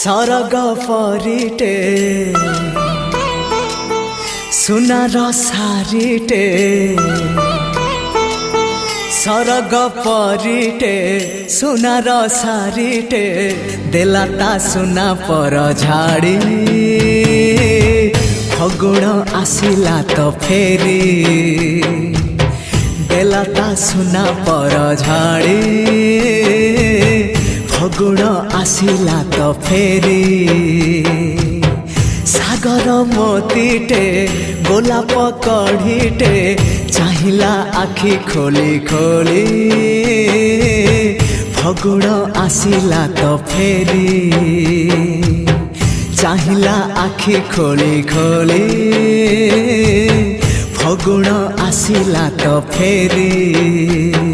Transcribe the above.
सरग परिटे सुनार सारिटे सरग परिटे सुनार सारिटे देलाता सुना पर झाड़ी फगुण आसिला तो फेरी देलाता सुना पर झाड़ी फगुण आसिला तो फेरी सागर मोतीटे गोलाप कढ़ीटे चाहिला आखि खोली खोली फगुण आसिला तो फेरी चाहिला आखि खोली खोली फगुण आसिला तो फेरी।